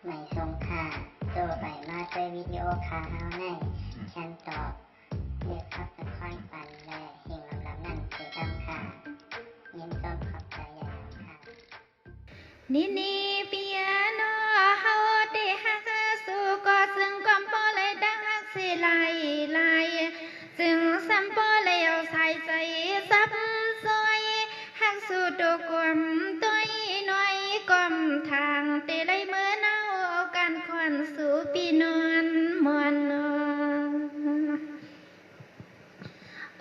ไม่ทรงค่าตัวใบมาด้วยวิดีโอคาเฮาในฉันตอบเลือกขับเป็นค่อยปันและเฮงลำนั่นคือดำค่ะยินต้นขอบใจอย่างค่ะนี่เปียโนเฮาเตฮักสุก็ซึ่งก็ปอเลยดังฮักสิไลซึ่งสัมปอเลยเอาใส่ใจซับซอยฮักสุตุกวมตัวน้อยกอมทางเตเลยเมื่อเนาการควันสู่ปีนอนมวน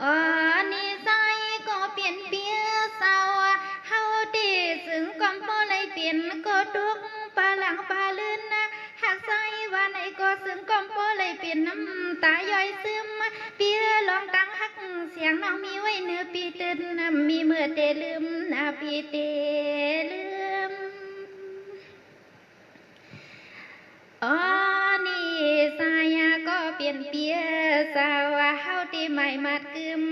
อ๋อนี่ใจก็เปลี่ยนเปียเศร้าเฮาดีซึ่งก็บ่เลยเปลี่ยนก็ทุกปาหลังปาลื่นนะหากใจว่าไหนก็ซึ่งก็บ่เลยเปลี่ยนน้ำตาย่อยซึมเปียลองตั้งฮักเสียงน้องมีไว้เนื้อปีตื่นมีเมื่อเตลืมนะปีเตลืมอ๋อนี่สายก็เปลี่ยนเปียสาวเฮาที่ไม่มัดกึม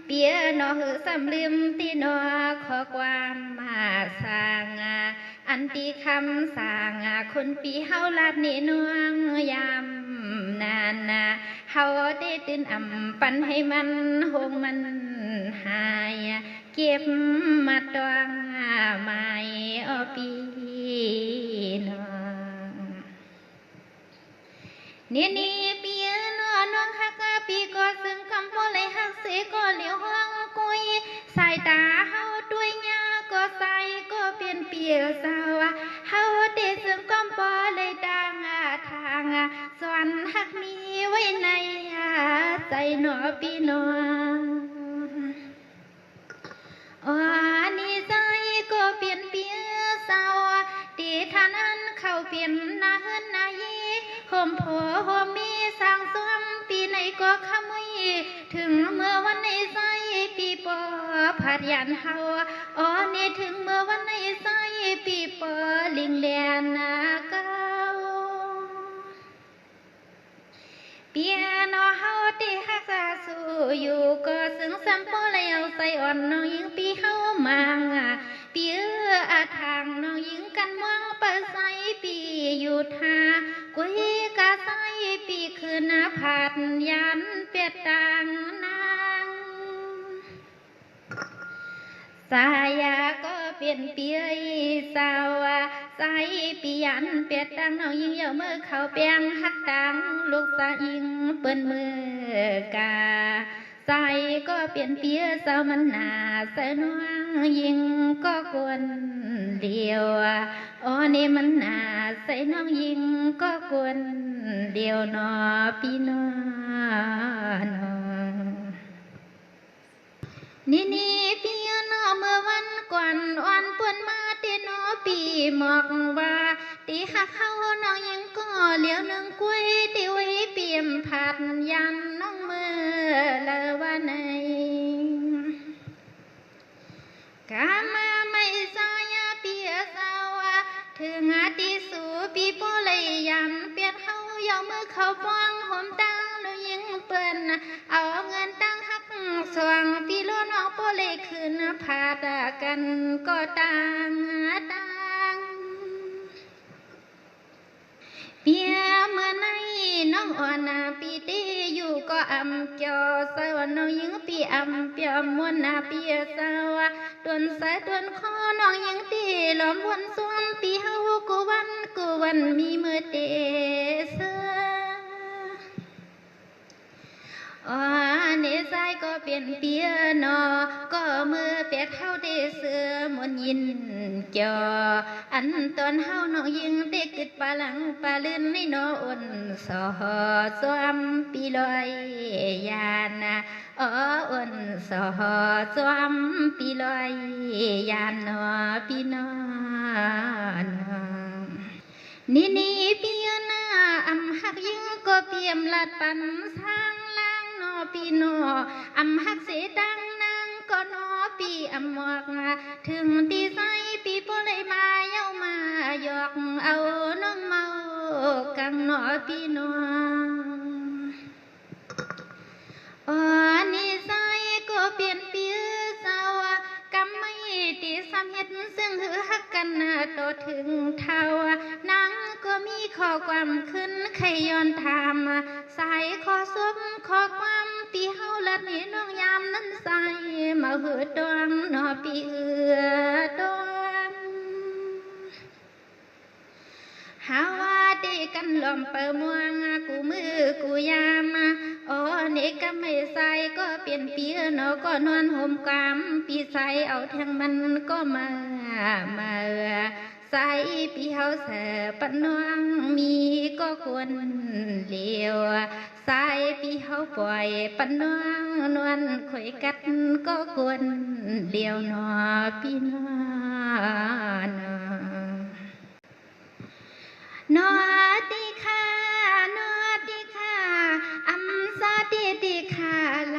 เปียนอหือสำลืมที่นอขอความมาสร้างอันที่คำสร้างคนปีเฮาลาดนี่นวงยามนานเฮาได้ตื่นปันให้มันหงมันหายเก็บมาตวงไม่อปีนอนี่เปียนน้องฮักปีก็ซึ่งคำพูดเลยฮักเสียก็เหลียวห้องกุยสายตาเฮาด้วยยาก็ใส่ก็เปลี่ยนเปียสาวเฮาเดซึ่งก็ปอเลยดังทางสวรรค์ฮักมีไว้ในใจหนอปีนออ๋อนี่ใจก็เปลี่ยนเปียสาวตีทานั้นเข้าเปลี่ยนนาเฮินนายีห่มผัวห่มมีสร้างสวมปีไหนก็ขโมยถึงเมื่อวันในใจปีปอผัดยันเฮาอ๋อนี่ถึงเมื่อวันในใจปีปอลิงเลียนนาเก้าเปียโนเฮาที่ฮักษาสู่อยู่ก็ซึ่งสัมปอเลยเอาใส่อ่อนน้องยิงปีเฮามังปีทางน้องยิงกันมองเปิดใส่ปีอยู่ทากุยกะใส่ปีคืนผาดยันเปียดต่างนางสายก็เปลี่ยนเปียสาวใส่ปียันเปียดต่างน้องยิงเยาเมื่อเขาเปียงฮักต่างลูกสาวยิงเปิ้นมือกาใจก็เปลี่ยนเปียสาวมันหนาเสนวงยิงก็กวนเดียวอ๋อนี่มันหนาใส่น้องยิงก็กวนเดียวนอพี่นอนนี่พี่นอเมื่อวันก่อนวันเปิ้นมาตีนอปีหมอกว่าตีหักเข้าน้องยิงก็เหลียวนึงกุ้ยตีไว้เปี่ยมผัดยันน้องมือเลอว่าในกามาไม่สายเปียสาวถึงตีสูปีโปเลยยันเปียดเขายอมมือเขาป้องห่มตั้งน้องยิงเปิ้นเอาเงินตั้งหักสว่างปีโลน้องโปเลยคืนผาดกันก็ต่างเปียเมื่อไหนน้องอ่อนปีตีอยู่ก็อำเกี่ยวสาวน้องยิงปีอำเปียมวนเปียสาวตวนสายตวนคอน้องยิงตีหลอมวนสวมปีเฮากูวันมีมือเตเสอ๋อเนใจก็เปลี่ยนเปียนอก็มือเปียเท่าได้เสือมวนยินเกี่ยวอันตอนเฮาน้องยิงได้กึดปาหลังปาลื่นในนออ่นสอสวมปีลอยยานอ๋ออ่นสอสวมปีลอยยานนอปีนอนนี่เปียนาอำหักยิงก็เปียมลัดปันสร้างปีนออำหักเสดังนางก็นอปีอำหมอกถึงตีใสปีโปเลยมาเย้ามาหยอกเอาน้องเมากังนอปีนออ๋อนี่ใสก็เปลี่ยนปีสาวกำไม่ตีสามเฮ็ดเสื้อ ซึ่งหือฮักกันต่อถึงเท่านังก็มีข้อความขึ้นใครย้อนถามสายขอซบขอความปีเฮาลัดนี้น้องยามนั้นใส่มาหือดวงนอปีเอือดวงหาว่าดีกันลมเปิมวงกูมือกูยามโอ้เนก็ไม่ใส่ก็เปลี่ยนเปียนอก็นอนห่มกามปีใส่เอาแทงมันก็มาใส่ปีเฮาเสปนวงมีก็ควรเลี้ยวใส่ปีเฮาปล่อยปนวงนวลข่อยกัดก็ควรเลี้ยวนอปีนอนนอติค่ะนอติค่ะอำซาติติค่ะไหล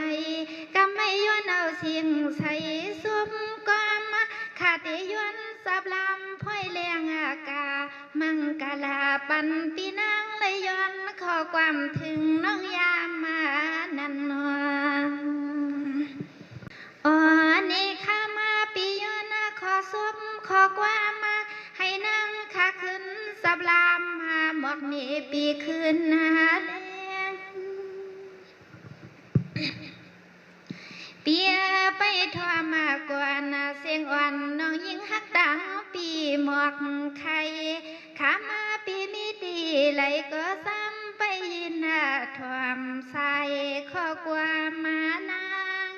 ก็ไม่ย้อนเอาเสียงใส่ซุ่มความขาดย้อนสับลำพ่อยแรงอากามังกาลาปันปีนางเลยย้อนขอความถึงน้องยามมานันนอ๋อนี่ข้ามาปีย้อนขอซุ่มขอความมาให้นั่งขาขึ้นสับลำมาหมอกนี่ปีขึ้นแดงเปียไปทั่วมากกว่าเสียงอ่อนน้องยิ่งฮักดังปีหมอกไข่ขามาปีมีดีไหลก็ซ้ำไปยินทวมใส่ข้อกว่ามานัง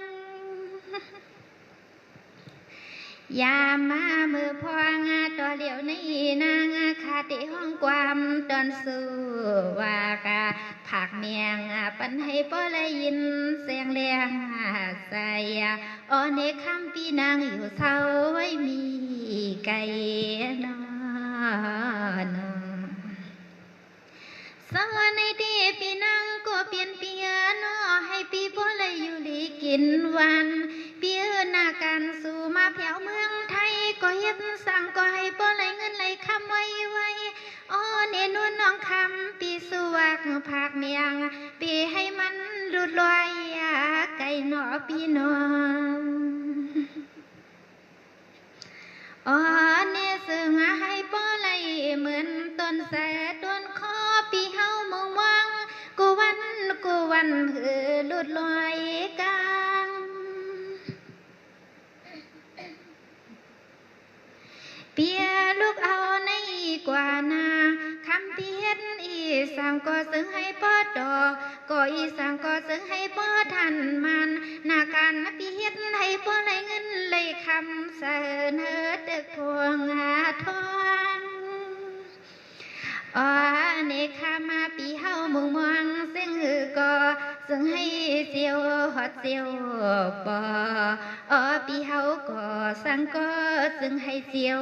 ยามามือพวงต่อเหลียวในนางขาติห้องความตอนสู่ว่ากะผักเมียงปันให้ป้อละยินเสียงแรงใส่อ๋อเนคำปีนางอยู่เศร้าไว้มีไก่นอนสวรรค์ในดีปีนางก็เปลี่ยนเปียนอให้ปีป้อละอยู่ลีกินวันเปียหน้าการสู่มาแผ่วเมืองไทยก็เฮ็ดสั่งก็ให้ป้อไหลเงินไหลคำไว้อ๋อเนนวลน้องคำปีสวักผักเมียงปีให้มันหลุดลอยไก่หนอปีนอนอ๋อเนซึ่งให้ป้อไหลเหมือนต้นแสต้นคอปีเฮามุงวังกูวันหือหลุดลอยกลางเปียลูกเอาในกว่านาคำเพียนอีสังก็ซึ่งให้ป้อดอกก็อีสังก็ซึ่งให้ป้อทันมันนาการเพียนให้ป้อไหลเงินไหลคำเสนอตึกพวงทองอ๋อเนคามาปีเฮามุงมองซึ่งหือก็ซึ่งให้เสียวฮอดเสียวปออ๋อปีเฮาก็สังก็ซึ่งให้เสียว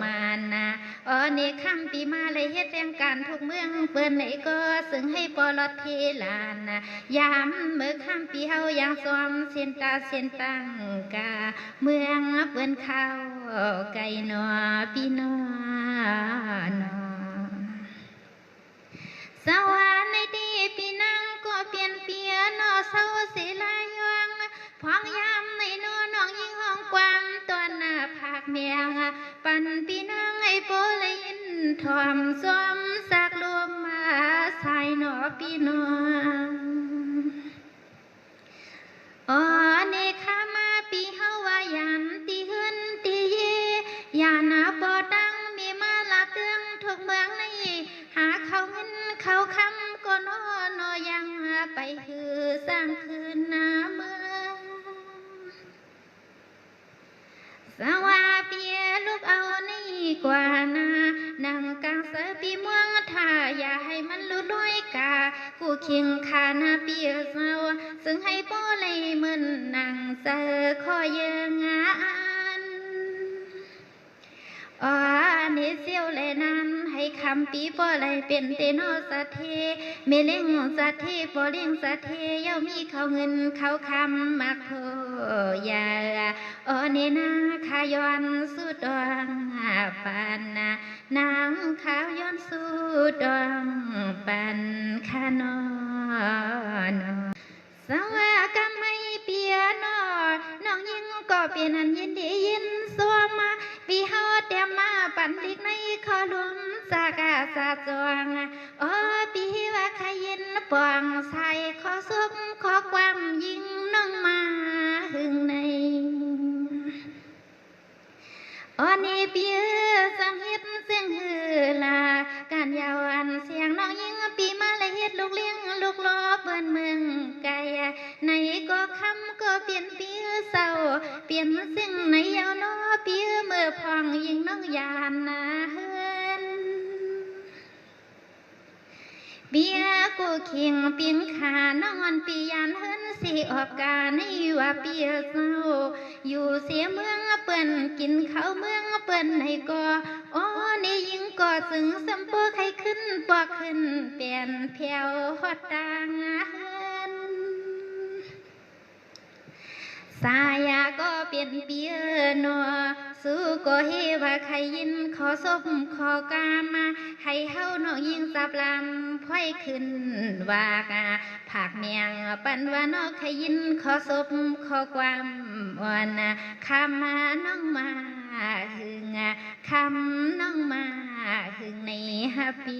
มานะอ๋อเนคำปีมาเลยเฮ็ดแรงการทุกเมืองเปิ้นไหนก็ซึ่งให้ปอลอดเทลานนะยามเมื่อคำปีเฮาอย่างซ้อมเส้นตาเส้นตังกาเมืองเปิ้นเข้าไก่นอปีนอนสวรรค์ในดีปีนังก็เปลี่ยนเปียนอเศร้าศิลายองพองยามในนอน้องยิ่งห้องกว้างตอนหน้าภาคเมียงปันปีนังไอโปลินทอมซ้อมสักลมมาใส่หนอปีนองอ๋อเนคามาปีเฮาว่ายันตีหึนตีเยยานาปอดังมีมาลาเตืองทุกเมืองในหาเขาเงินเขาคำก็นอนยังไปคือสร้างคืนหน้าเมืองสวาเปียลูกเอานี่กว่านานังกลางเสปีเมืองถ้าอย่าให้มันลุด้วยกากูเคียงขานาเปียเศร้าซึ่งให้ป้อเลยมึนนังเจอคอเยืองานอ๋อนี่เสียวเลยนั้นให้คำปีป้อเลยเป็นเตโนสัตเทเมเล่งสัตเทปอเล่งสัตเทย่อมมีเขาเงินเขาคำมักโทยาอ๋อนี่นาขายอนสุดดวงปานนางขาวย้อนสุดดวงปันขานอนสวากำไม่เปียนอน้องยิ่งก็เป็นอันยินดียินสวมา ปีเฮาเตรียมมาปั่นลิกในคอลุมสากาสาจวงอ๋อปีว่าขยินปองใส่ขอซุกขอความยิงน้องมาหึงในอ๋อนี่ปีสังเฮ็ดเสียงฮือลาการยาวอันเสียงน้องยิงปีมาเลยเฮ็ดลูกเลี้ยงลูกล้อเปิ้นเมืองไกลในก็คำก็เปลี่ยนปีเศร้าเปลี่ยนสิ่งในยาวน้อปีเมื่อพองยิงน้องยานนาเฮือนเบียกูเคียงเปียงขานอนปียานเฮินสิออกกาในว่าเปียเศร้าอยู่เสียเมืองเปิ้นกินข้าวเมืองเปิ้นให้ก็อ๋อนี่ยิงก็สึงสัมปอให้ขึ้นปอกขึ้นเปลี่ยนแผ่วฮอดตางเฮินสายาก็เปลี่ยนเปียโนสู้ก็เฮว่าใครยินขอศพขอกามาให้เฮาน้องยิงสับลำพ่อยขึ้นว่ากาผักเมียงปันว่าน้องใครยินขอศพขอความวันคำมาน้องมาหึงคำน้องมาหึงในฮับปี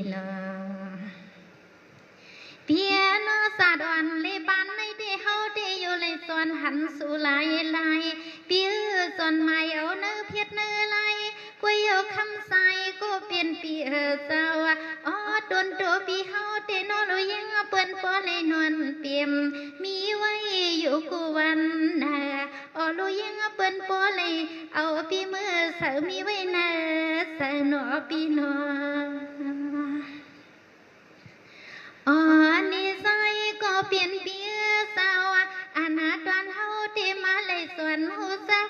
เนาะเปียโนสาดอนเลยปานในเดเฮาเดอยู่เลยส่วนหันสู่ลายลายเปียส่วนไม่เอาเนื้อเพียดเนื้อลายกวยเอาคำใส่ก็เปลี่ยนเปียเจ้าอ๋อโดนโดปีเฮาเดนอลยังเปิ้นปอเลยนวลเปียมมีไว้อยู่กูวันนาอ๋อลยังเปิ้นปอเลยเอาปีมือเสามีไว้นาเสนอปีนออ๋อนี่ใจก็เปลี่ยนเปียสาวอาณาตอนเฮาที่มาเลยส่วนหูซัก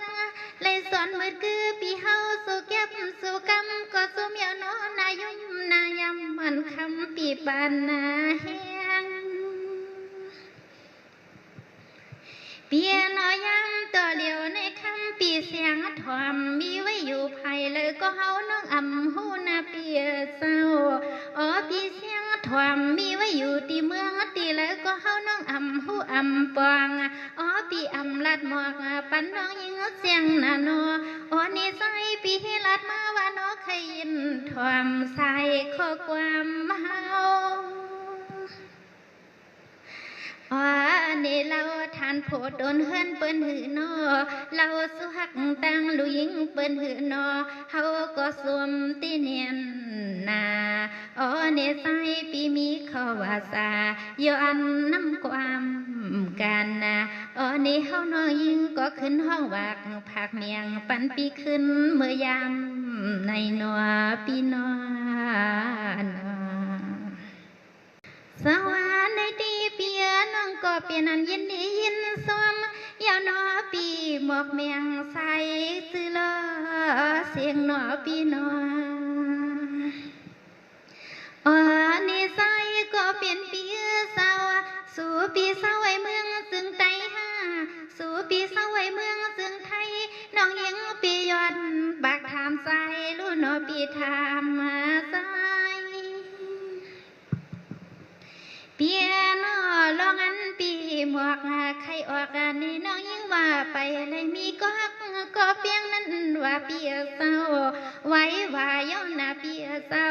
เลยส่วนมืดคือปีเฮาสู่เก็บสู่กำก็สู่เมียวนอนายมนายำมันคำปีปานนาแหงเปียนอยำตัวเหลียวในคำปีเสียงถอมมีไว้อยู่ภายเลยก็เฮาน้องอ่ำหูนาเปียเศร้าอ๋อปีเสียงถอมมีไว้อยู่ที่เมืองตีเลยก็เฮาน้องอ่ำหูอ่ำปองอ๋อปีอ่ำลัดหมอกปันน้องยิงเสียงนาโนอ๋อนี่ใส่ปีลัดมาว่าน้องเคยยินถอมใส่ข้อความเฮาอ๋อนี่เราทานโพดโดนเฮือนเปิ้นหือนอเราสุหักตังลุยิงเปิ้นหือนอเฮาก็สวมตีเนียนนาอ๋อนี่ใส่ปีมีข้อว่าสาย้อนน้ำความกันนะอ๋อนี่เฮาน้อยยิงก็ขึ้นห้องวักผักเมียงปันปีขึ้นเมื่อยามในนัวปีนอนสวรรค์ในตีเปียน้องก็เปียนันยินดียินสมยาวนอปีหมอกเมียงใสซื้อลอเสียงหนอปีนออ๋อนี่ใสก็เปลี่ยนปีเศร้าสู่ปีเศร้าไว้เมืองซึ่งไตห้าสู่ปีเศร้าไว้เมืองซึ่งไทยน้องยังปียอดบักถามใจรู้นอปีถามมาใจเปียนอลองอันปีหมวกใครออกนี่น้องยิ่งว่าไปเลยมีก็ฮักก็เปียงนั้นว่าเปียเศร้าไว้ว่าย้อนนาเปียเศร้า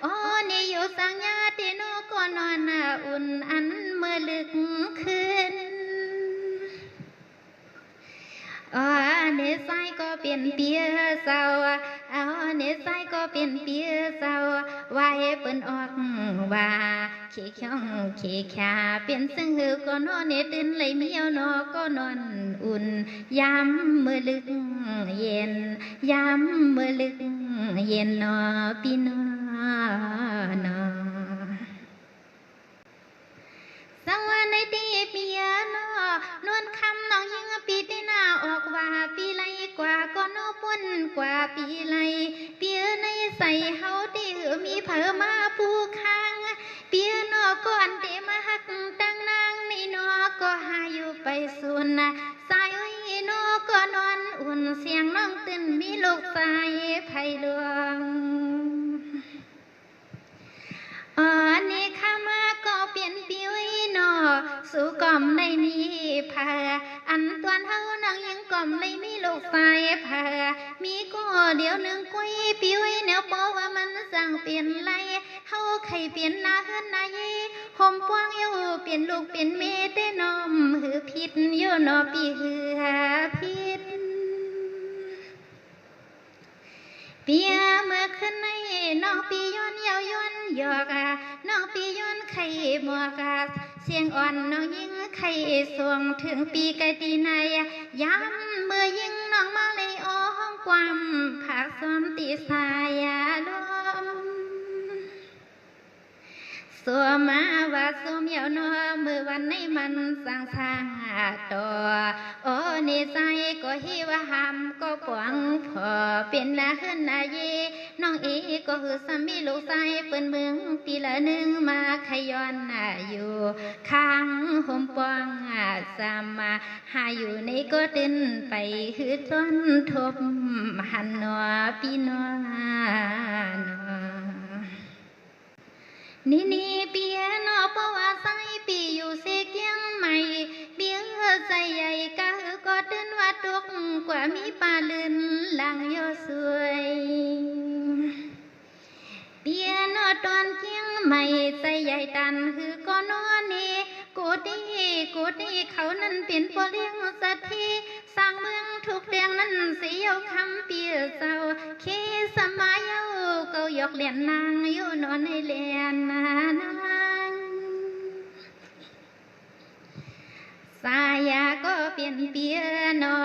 อ๋อนี่อยู่สังญาติโนก็นอนอุ่นอันเมื่อลึกคืนอ๋อเนสายก็เปลี่ยนเปียเศร้าอ๋อเนสายก็เปลี่ยนเปียเศร้าว่าให้เปิ้นออกว่าขี้ข้องขี้ขาเปลี่ยนซึ่งหือก็นอนเนตื่นเลยเมียวนอก็นอนอุ่นยามเมื่อลึกเย็นยามเมื่อลึกเย็นนอปีนอนอสวรรค์ในตีเปียนอนวลคำน้องยิงปีที่หน้าออกว่าปีไรกว่าก็นอปุ่นกว่าปีไรเปียในใส่เฮาที่มีเผอมาผู้ค้างเปียนอก่อนเตมาหักตั้งนางนี่นอก็หาอยู่ไปสุนสายอุ้ยนอก็นอนอุ่นเสียงน้องตื่นมีลูกสายไผ่หลวงอ๋อนี่ข้ามาก็เปลี่ยนปีวินอสู่กล่อมในมีพาอันตวนเฮานังยังกล่อมในมีลูกไฟพา ปีไว้แนวปอว่ามันสั่งเปลี่ยนไรเฮาใครเปลี่ยนหน้าเฮือนนายห่มปวงอยู่เปลี่ยนลูกเปลี่ยนเมเต้นอมหือผิดอยู่นอปีหือหาผิดเปียเมื่อคืนในน้องปีย้อนเยาย้อนหยอกน้องปีย้อนไข่หมวกเสียงอ่อนน้องยิ่งไข่สวงถึงปีไกตีในย้ำเมื่อยิ่งน้องมาเลยอ้อห้องความผักซ้อมตีสายลมสัวมาว่าสมยาวนอเมื่อวันในมันสั่งสาตัวโอ้ในใจก็ฮิวหามก็ปวงพอเป็นนาขึ้นนาเยน้องเอก็คือสามีลูกชายเปิ้นเมืองปีละหนึ่งมาขย้อนอยู่ข้างห่มปองสามมาหาอยู่ในก็ดินไปคือจนทบหันนัวปีนัวนี่เปียนอปว่าใส่ปีอยู่เสกยังใหม่เปียใจใหญ่กะก็เดินว่าตกกว่ามีปลาลื่นหลังยอสวยเปียนอตอนเกียงใหม่ใจใหญ่ตันคือก็นอนนี่กูดีเขานั้นเป็นปอเลี้ยงสัตว์ที่สร้างเมืองทุกเรียงนั้นเสียวคำเปียเจ้าเคสมัยเอาก็ยกเลียนนางอยู่นอนในเลียนนางสายาก็เปลี่ยนเปียนอ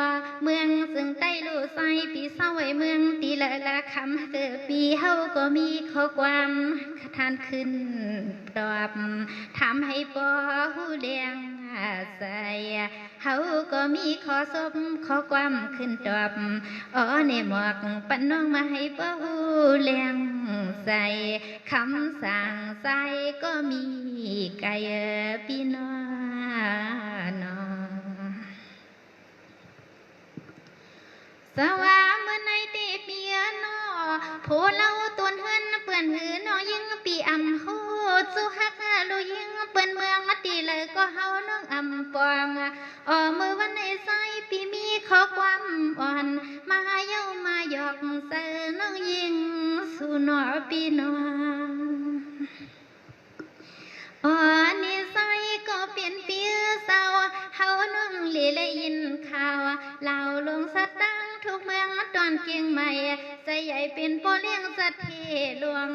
เมืองซึ่งใต้ลู่ใส่ปีเศร้าไว้เมืองตีละคำเกิดปีเฮาก็มีข้อความทานขึ้นปลอบทำให้ปอหูแดงใส่เฮาก็มีข้อสมข้อความขึ้นตอบอ๋อในหมวกปันน้องมาให้ปอหูแรงใส่คำสั่งใส่ก็มีไก่พี่น้องสว่าเมื่อในเตเปียนอผู้เล่าตวนเฮือนเปื่อนหือนอยิ่งปีอำโหสุฮักลูยิ่งเปื่อนเมืองมาตีเลยก็เฮาน้องอำปองอ๋อเมื่อวันในใจปีมีข้อความอ่อนมาเย้ามาหยอกเสือน้องยิ่งสู่นอปีนออ๋อนิสัยก็เปลี่ยนเปียเศร้าเฮาน้องเละยินข่าวเล่าลงสตังทุกเมืองตอนเกียงใหม่ใจใหญ่เป็นปอเลี้ยงสัตว์เทหลวง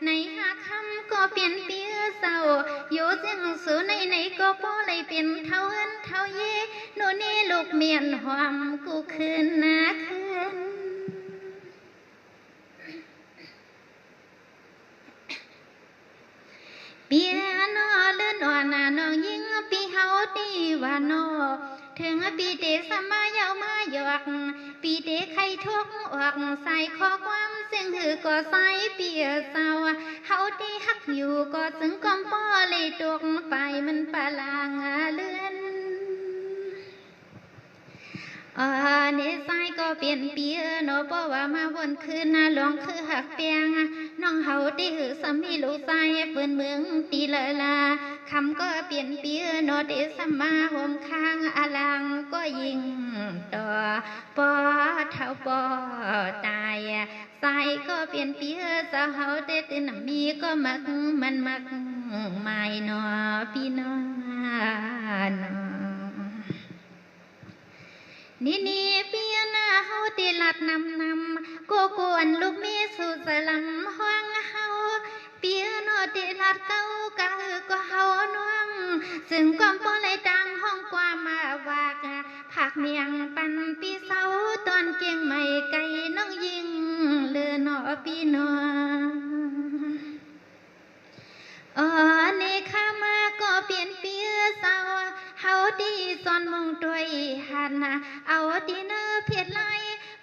ในหาคำก็เปลี่ยนเปียเศร้าอยู่เจียงสูในก็ปอเลยเป็นเท่าเอินเท่าเยโน่นนี่ลูกเมียนหอมกูคืนคืนเปียนอเลื่อนอ่อนน้องยิ่งปีเฮาตีว่านอถึงปีเดสมาเยามาหยอกปีเดใครทุกออกใส่ข้อความเสียงหือก็ใส่เปียเศร้าเฮาตีฮักอยู่ก็จึงกอมป้อเลยตกไปมันปลางเลื่อนเนสายก็เปลี่ยนเปียโนเพราะว่ามาวนคืนหลวงคือหักเปียงน้องเฮาที่หือสามีลูกชายเปิ้นเมืองตีลาคำก็เปลี่ยนเปียโนเดสมาห่มข้างอลังก็ยิงต่อปอเท่าปอตายสายก็เปลี่ยนเปียสาวเฮาเต้ตื่นมีก็มักมันมักไม่นอพี่น้องนี่เปียนาเฮาตีลัดนำก็กวนลูกมีสุสลัมห้องเฮาเปียโนตีลัดเก้ากะก็เฮาน้องซึ่งความปอเลยดังห้องความมาวากผักเมียงปันปีเสาตอนเกียงไม่ไก่น้องยิงเลือนอพี่น้องในข้ามาก็เปลี่ยนเปียเศร้าเฮาดีซอนมองด้วยหันเอาดีเนอเพียรไล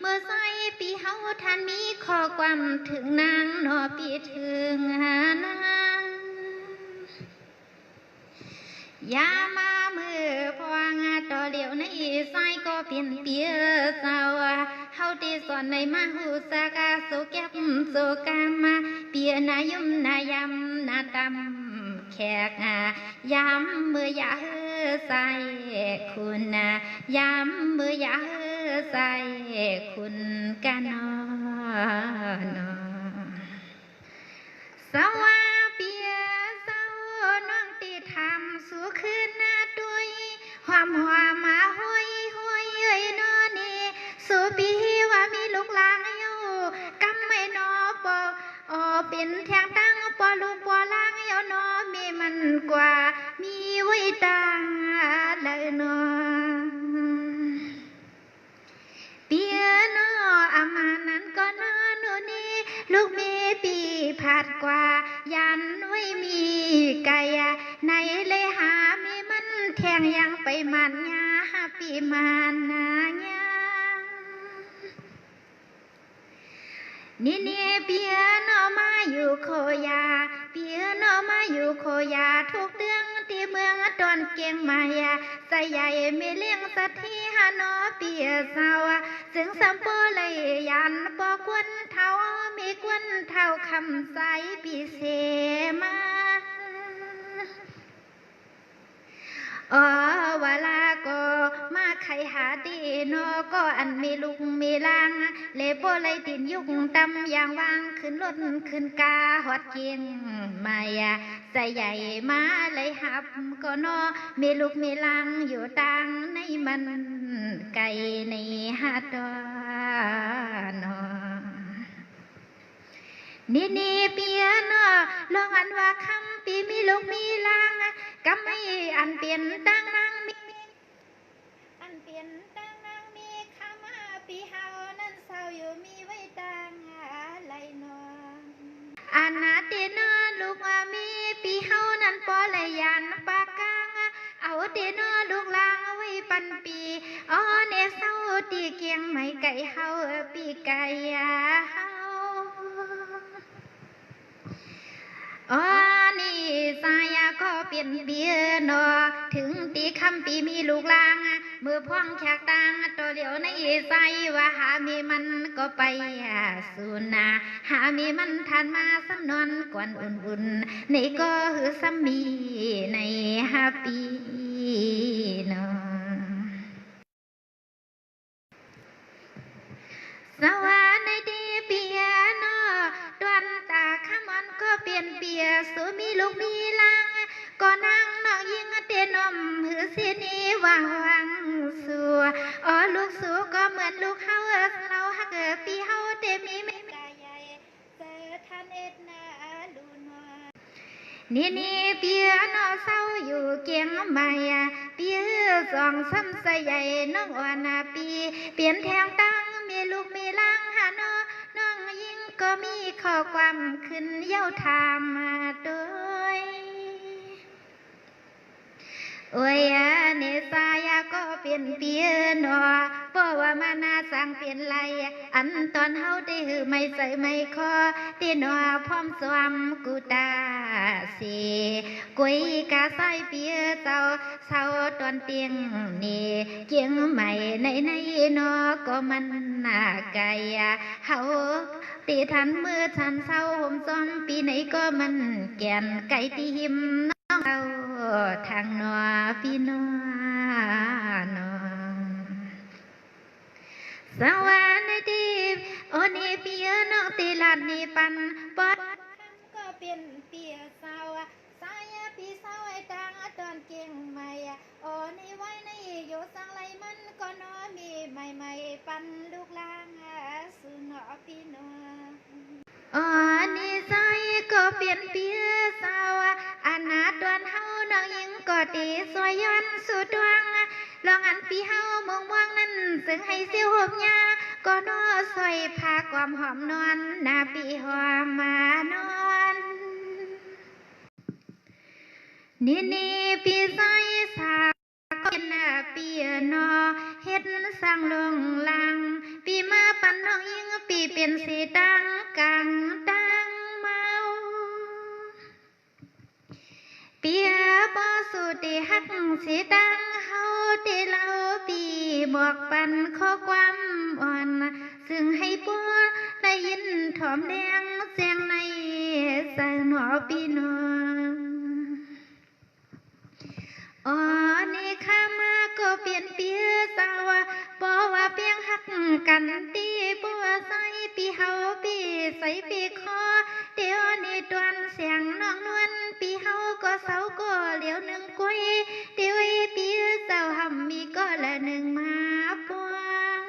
เมื่อใส่ปีเฮาทันมีข้อความถึงนางนอปีถึงนางยามามือพวงต่อเหลียวในใส่ก็เปลี่ยนเปียเศร้าเฮาดีสอนในมาหูสากาสุแก็บสุกามาเปียนายุมนายำนาตำแขกย้ำเมื่ออยาใส่คุณย้ำเมื่ออยาใส่คุณกันนอ นอสวาเปียเศร้าน้องตีทำสู่คืนหน้าตุยความหัวมาห้อยห้อยเอ้ยนอนี่สู่ปีว่ามีลูกหลานอยู่กำไม่นอปอเป็นแทงตั้งปอลูกปอล้างอยู่นอมีมันกว่ามีไว้ตังเลยนอเปียนออามานั้นก็นอหนูนี่ลูกมีปีผาดกว่ายันไว้มีไก่ในเลยหามีมันแทงยังไปมันยาปีมันนาญานี่เปียนอมาอยู่โคยาเปียนอมาอยู่โคยาทุกเดือนที่เมืองตอนเกียงมายาใส่ใหญ่ไม่เลี้ยงสัตว์ที่ฮานอเปียสาวซึ่งสัมโปเลยยันปอกวนเท่ามีกวนเท่าคำใสปีเสมาเวลาก็มาไขหาดีนอก็อันมีลุงมีลางเลโปเลยตินยุกตำอย่างวางขึ้นรถขึ้นกาหอดเกียงมายาใส่ใหญ่มาเลยหับก็นอมีลูกมีลางอยู่ตังในมันไก่ในหาดดอนอนี่เปียนอลองอันว่าคำปีมีลูกมีลางก็ไม่อันเปลี่ยนตั้งนางมีอันเปลี่ยนตั้งนางมีคำปีเฮานั้นเศร้าอยู่มีไว้ตังอะไรนออันนาเตนอลูกว่ามีปีเฮานั้นปอเลยยันปากกางเอาเตนอลูกลางไว้ปันปีเนเศร้าตีเกียงไม่ไก่เฮาปีไก่เฮานี่สายก็เปลี่ยนเบียนอถึงตีคำปีมีลูกลางมือพ่องแขกตังตัวเหลียวในใจว่าหามีมันก็ไปสุนาหามีมันทานมาสำนวนกวนอุ่นๆนี่ก็คือสามีใน5 ปีนอสวาในดีเปียนอดวนตาขมันก็เปลี่ยนเปียสูมีลูกมีลางก็นั่งนอกยิงเตนมหือสินีวังสัวลูกสัวก็เหมือนลูกเฮาเราฮักปีเฮาเตมีไม่กายใหญ่เจอท่านเอ็ดนาลูนวนี่เปียนอเศร้าอยู่เกียงใหม่เปียสองซ้ำใส่ใหญ่น้องอ่อนปีเปลี่ยนแทงตั้งมีลูกมีลางหานอน้องยิ่งก็มีข้อความขึ้นเย้าถามมาโดยโอ้ยเนสายก็เปลี่ยนเปียนอเพราะว่ามานาสั่งเปลี่ยนไรอันตอนเฮาได้หือไม่ใส่ไม่คอตีนอพร้อมสวมกูตาสีกุยกาใส่เปียเจ้าเศร้าตอนเตียงนี่เกียงใหม่ในนอก็มันน่าไกลเฮาตีทันมือทันเศร้าห่มซ้อมปีไหนก็มันแก่นไก่ตีหิมเอาทางนอพี่นอนอสวรรค์ดีนี่เปียน้องตีลาดนี่ปันปอดก็เป็นเปียสาวสายพี่สาวไอ้ตังตอนเก่งใหม่นี่ไว้ในอยู่สังไรมันก็นอมีใหม่ปันลูกลางสุนอพี่นอนี่สายก็เปลี่ยนเปียสาวอานาดวนเฮาน้องยิงก็ตีสวยย้อนสุดดวงลองอันปีเฮามองว่างนั้นซึ่งให้เสียวหบยาก็นอสวยพาความหอมนอนหน้าปีหอมมานอนนี่ปีใส่สาก็เป็นปีนอเฮ็ดสั่งลงลังปีมาปันน้องยิงปีเป็นสีตังกังตังเมาเปียบ่สุติฮักสิตังเฮาติเล่าปีบอกปันข้อความอ่อนซึ่งให้ปวดได้ยินถอมแดงเสียงในใส่หนอปีนนี่ข้ามาก็เปลี่ยนเปียสาวบอกว่าเพียงฮักกันตีปัวใส่ ปีเฮาปีใส่ปีคอเดี๋ยวนี้ตวนเสียงน้องนวลปีเฮาก็เสาก็เหลียวหนึ่งกุ้ยเดี๋ยวปีเจ้าหำมีก็ละหนึ่งมาปวง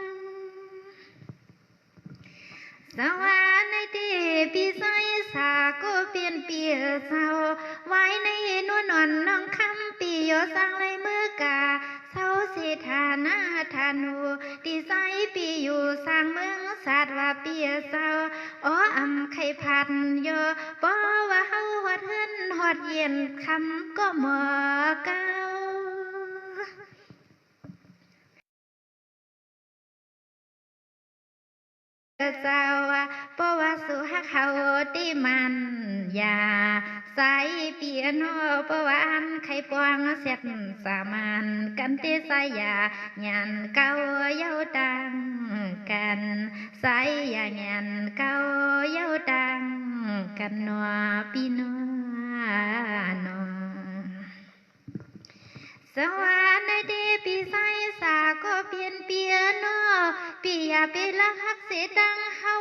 สวรรค์ในที่ปีใส่สาก็เปลี่ยนปีเศร้าไว้ในนวลนอนน้องคำปีโยสังเลยมือกาเศร้าสิทานาทานูดีใจปีอยู่สร้างเมืองศาสตร์ว่าปีเศร้าอ๋ออำไข่พันโยป้อว่าเฮาหอดเฮือนหอดเย็นคำก็หมอเก้าเจ้าเพราะว่าสุฮักเขาที่มันอย่าใส่เปียโนเพราะว่าอันไข่ปวงเสียดสามานกันเตใส่ยาหยันเก้าเย้าดังกันใส่ยาหยันเก้าเย้าดังกันนัวปีนัวนอสวรรค์ในที่ปีใส่สาก็เปลี่ยนเปียโนปีอย่าปีละหักเสียดังเฮา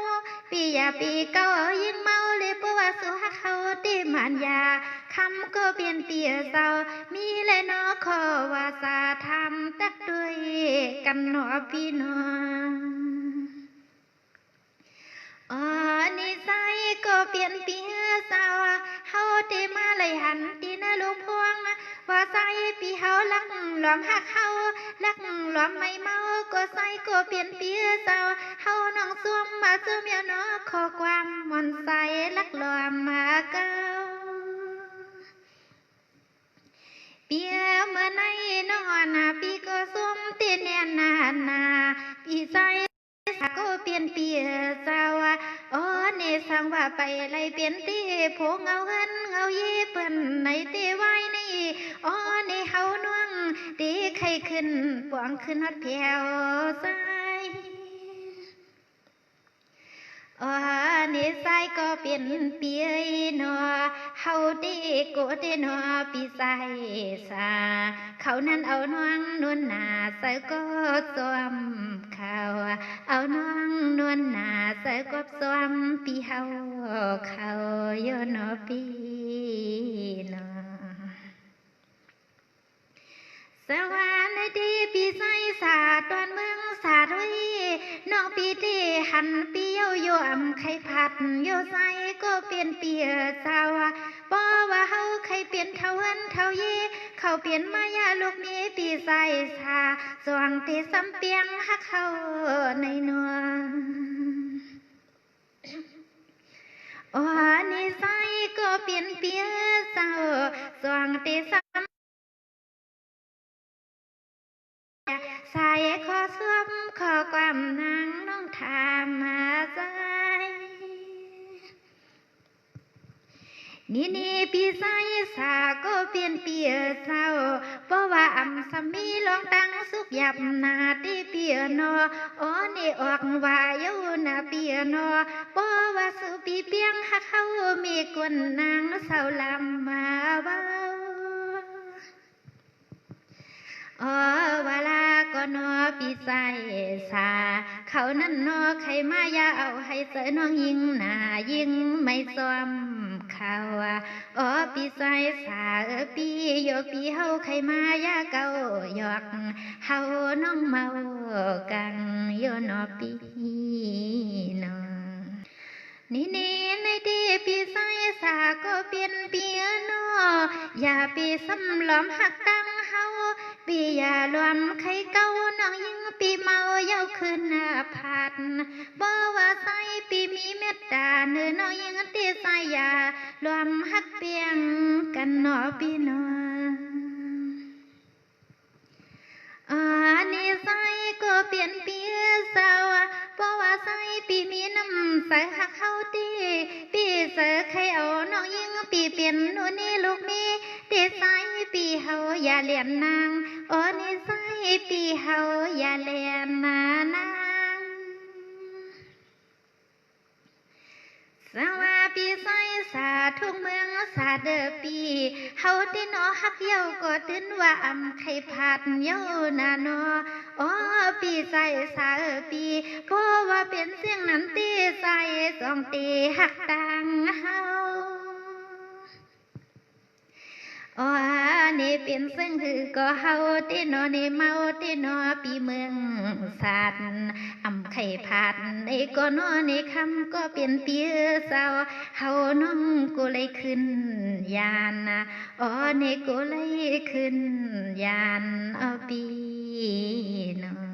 ปีอย่าปีเก่ายิ่งเมาเลยเพราะว่าสุหักเฮาที่มันยาคำก็เปลี่ยนเปียเศร้ามีและนอขอว่าสาทำตักด้วยกันหนอพี่น้องอ๋อนิสัยก็เปลี่ยนเปียเศร้าเฮาที่มาเลยหันตีหน้าลุงพวงว่าใส่ปีเฮาลักหลอมหักเฮาลักหลอมไม่เมาก็ใส่ก็เปลี่ยนเปียเศร้าเฮาน้องสวมมาเจอเมียน้อขอความมันใส่ลักหลอมมาเก้าเปียเมื่อในนอนปีก็สวมตีแน่นนาปีใส่ก็เปลี่ยนเปียเจ้าอ๋อนี่สั่งว่าไปไล่เปลี่ยนตีโผงเอาเงินเอาเย่เปิ้นในตีไว้นี่อ๋อนี่เฮาน่วงตีไข่ขึ้นปวงขึ้นฮอดแผ่วใสอ๋อนี่ใส่ก็เปลี่ยนเปียหนอเฮาตีโกเตหนอปีใส่สาเขานั้นเอาน้องนวลนาใส่ก็สวมเขาเอาน้องนวลนาใส่ก็สวมปีเฮาเขาโยนอปีนอสวรรค์ในที่ปีใส่สาตอนเมืองสาดุยน้องปีที่หันปีเย้าโยอำไข่ผัดโยใส่ก็เปลี่ยนเปียเจ้าป้อว่าเฮาไข่เปลี่ยนเท่าเฮินเท่าเย่เขาเปลี่ยนมายาลูกมีปีใส่สาสว่างที่ซ้ำเปียงฮักเขาในนัวอ๋อนิสัยก็เปลี่ยนเปียเจ้าสว่างที่ซ้ำสายขอสวมขอความนางน้องถามมาใจนี่ปีใส่สาก็เปลี่ยนเปียเศร้าเพราะว่าอำสามีลองตั้งสุกหยับนาที่เปียโนอ๋อนี่ออกว่าอยู่นาเปียโนเพราะว่าสุปีเปียงฮักเขามีกวนนางเศร้าลำมาเบาอ๋อเวลาก็นอปีใส่สาเขานั้นนอใครมายาเอาให้เสอน้องยิงหน้ายิงไม่ซ้อมเขาอ๋อปีใส่สาปีโยปีเฮาใครมายาเก่าหยอกเฮาน้องเมากังโยนอปีนอนี่ในที่ปีใส่สาก็เปลี่ยนเปียโนอย่าปีซ้ำล้อมหักตั้งเฮาปีอย่ารวมไข่เก่าน้องยิงปีเมาเย้าขึ้นผัดบ่ว่าใส่ปีมีเมตตาเนื้อน้องยิงตีใส่อย่ารวมหักเปียงกันหนอปีนอนิสัยก็เปลี่ยนเปียเศร้าเพราะว่าใส่ปีมีน้ำใสหักเข้าตีปีเสือใครเอาน้องยิงปีเปลี่ยนนู่นนี่ลูกมีตีใส่ปีเฮาอย่าเลียนนางอ๋อนิสัยปีเฮาอย่าเลียนนางสว่าปีใส่สา ทุกเมืองสาเดอปีเฮาที่นอฮักเย้าก็ตื่นว่าอำไข่ผาดเย้านาโนอ๋อปีใส่สาปีเพราะว่าเป็นเสียงนั้นตีใส่สองตีหักต่างเฮาอ๋อนี่เป็นซึ่งคือก็เฮาที่นอนี่เมาที่นอปีเมืองศาสตร์อำไข่ผาดในก็นอในคำก็เป็นเปียเศร้าเฮาน้องกูเลยขึ้นยานอ๋อนี่กูเลยขึ้นยานเอาปีนอ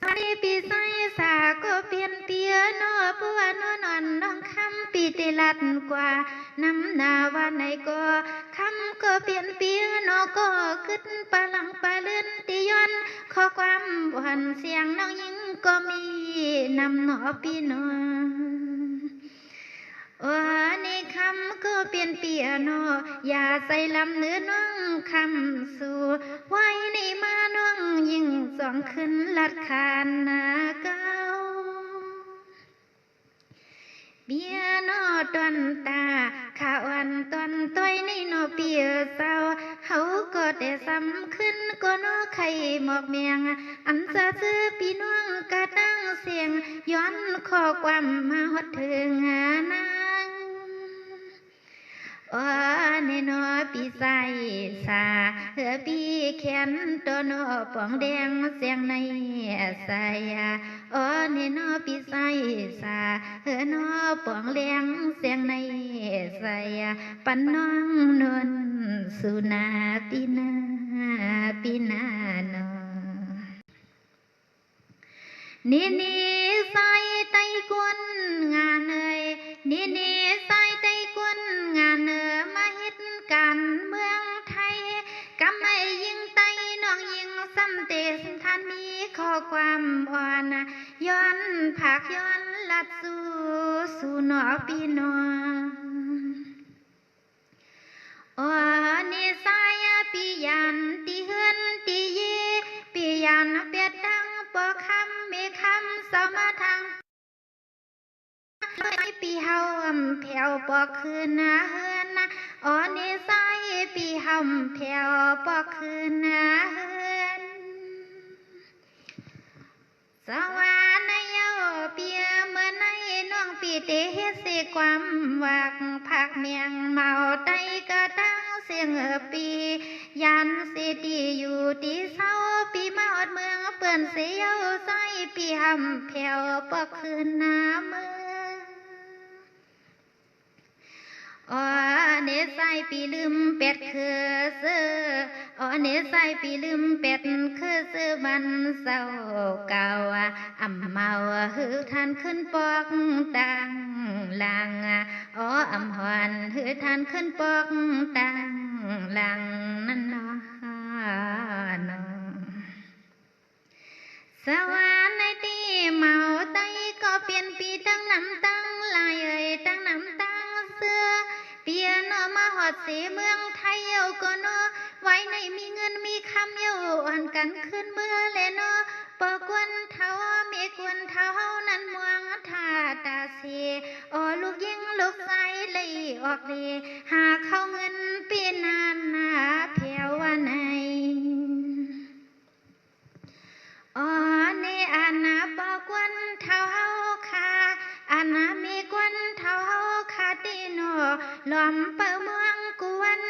อันนี้ปีใส่สาก็เปลี่ยนเปียโนปัวนอนอนน้องคำปีติลัดกว่าน้ำหนาวันไหนก็คำก็เปลี่ยนเปียโนก็ขึ้นปะลังปะเลื่อนตีย้อนข้อความหวานเสียงน้องยิงก็มีนำหนอปีนอนี่คำก็เปลี่ยนเปียโนอย่าใส่ลำเนื้อน้องคำสู่ไว้ในมาน้องยิ่งสองขึ้นลัดคานนาเก้าเบียโนตอนตาข้าวันตอนต้อยในโนเปียเศร้าเขาก็แต่ซ้ำขึ้นก็โนไข่หมอกเมียงอันซาซื้อปีน้องกระตั้งเสียงย้อนข้อความมาหดถึงนางเนนอปีใส่สาปีแขนตัวนอปองแดงเสียงในใส่เนนอปีใส่สานอปองแดงเสียงในใส่ปันน้องนวลสุนาปีนาปีนานอนี่ใส่ไตกวนงานเอ่ยนี่ใส่ไตกวนงานมาเฮ็ดการเมืองไทยกำไอ้ยิงไตน้องยิงซ้ำเตสท่านมีข้อความอ่อนย้อนผักย้อนลัดสู่หนอปีนอนี่สายปียันตีเฮือนตีเยปียันเปียดดังปอคำมีคำสมาทางปีเฮาแผ่วปอกคืนเฮือนนี่สายปีเฮาแผ่วปอกคืนเฮือนสวรรค์เยาเปียเมื่อในน้องปีเตเฮ็ดสิความวักผักเมียงเมาไตกระตั้งเสียงปียันสิตีอยู่ที่เศร้าปีมาอดเมืองเปื่อนเสียวใส่ปีหำแผ่วปอกคืนเมืองเนใส่ปีลืมเป็ดคือเสือเนใส่ปีลืมเป็ดคือเสือมันเศร้าเก่าอำเมาหือทานขึ้นปอกตังลังอำหอนหือทานขึ้นปอกตังลังนั่นนสวรรค์ในตีเมาไตก็เปลี่ยนปีตั้งน้ำตั้งลายตั้งน้ำตั้งเสื้อเปลี่ยนมาหอดสีเมืองไทยเยาก็นอไว้ในมีเงินมีคำเยาอ่อนกันขึ้นเมื่อเลนอปอกวนเท้ามีกวนเท้านั้นมวงทาตาสีลูกยิงลูกใสเลยออกดีหาเข้าเงินปีนานเพียววันไหนนี่อานาปอกวนเท้าคาอานามีกวนเท้าคาตีโนลอมเปิเมืองกวน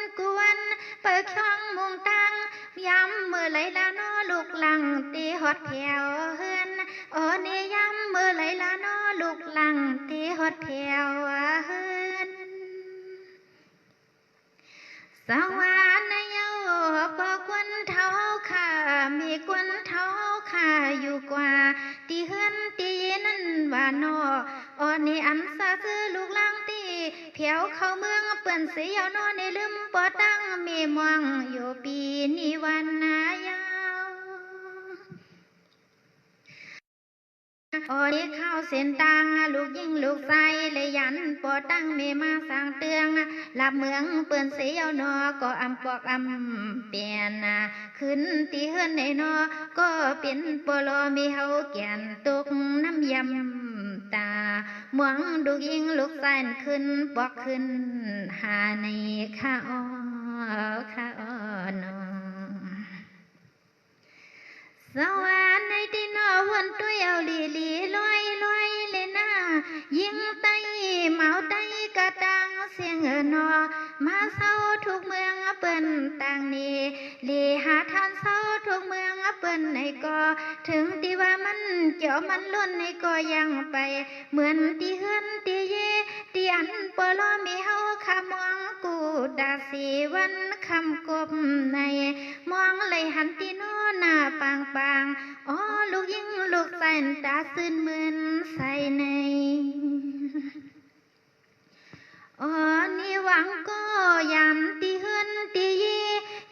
เปิช่องมุงตังย้ำมือไหลละนอลูกหลังตีหอดแถวเฮือนนี่ย้ำมือไหลละนอลูกหลังตีหอดแถวเฮือนสวรรค์เยาปอกวนเท้าขามีกวนเท้าขาอยู่กว่าตีเฮือนตีนั่นว่านนี่อันซาซื้อลูกลังตีเพียวเข้าเมืองเปื่อนเสียวนอในลืมปอตั้งมีมองอยู่ปีนี้วันยาวนี่เข้าเส้นตังลูกยิงลูกใสเลยยันปอตั้งเมมาสั่งเตืองลับเมืองเปื่อนเสียวนอก็อำปอกอำเปลี่ยนขึ้นตีเฮือนในนอก็เป็นปลอมีเฮาแก่นตกน้ำยำตา หมวงดูยิงลูกแสนขึ้นปอกขึ้นหาในข้าอ้อข้าอ้อนอสวรรค์ในที่นอวันตัวเอาลีลีลอยลอยเลยนะยิงไตเมาไตกระตังเสียงนอมาเศร้าทุกเมืองเปิ้นต่างนี้ลีหาทานเศร้าทุกเมืองเปิ้นในก็ถึงที่ว่ามันเจาะมันล้นในก็ยังไปเหมือนที่เฮือนที่เยที่อันปลอมีเฮาขามองกูดาสีวันคำกบในมองเลยหันที่โนหน้าปางปางอ๋อลูกยิงลูกใส่ตาซื่นมืนใส่ในอ๋อนี่หวังก็ยามที่เฮือนที่เย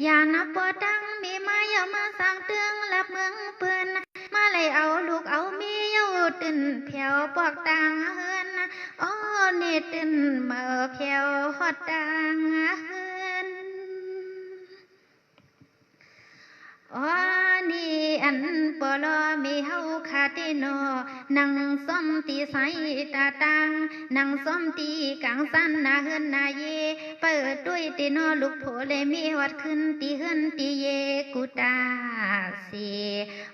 อย่านับปอดังมีมาอย่ามาสร้างเตืองลับเมืองเปื้อนมาเลยเอาลูกเอามีอยู่ตื่นแผ่วปอกต่างเฮือนอ๋อนี่ตื่นเมื่อแผ่วฮอดต่างเฮือนอ๋อนี่อันปลอมีเฮาคาเตโนนั่งซ้อมตีใสตาตังนั่งซ้อมตีกลางสันนาเฮือนนาเยเปิดด้วยตีโนลูกโผเลยมีวัดขึ้นตีเฮือนตีเยกุตาสี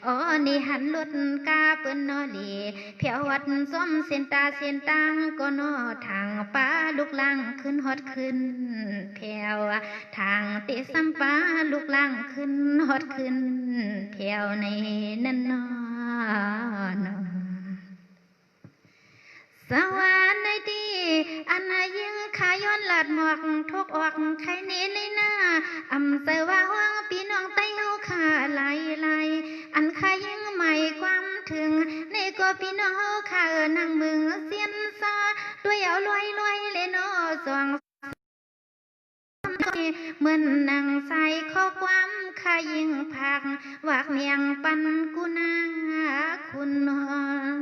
อ๋อนี่หันลุดกาเปิ้นนอลีเพียววัดซ้อมเส้นตาเส้นตังก็นอทางป้าลูกลังขึ้นฮอดขึ้นเพียวทางติสัมปาลูกลังขึ้นฮอดขึ้นเพียวในนั่นนอนสวรรค์ในที่อันนายิงขายย้อนหลัดหมอกทุกออกใครนี้ในหน้าอำเสว่าห้องพี่น้องไต้เฮาขาไหลอันขายยิงใหม่ความถึงในก็พี่น้องเฮาขานั่งมึงเสียนซาด้วยเอาลอยเลยนอสวงเหมือนนางใส่ข้อความขายิงผักวากเมียงปันกุนาคุณนอน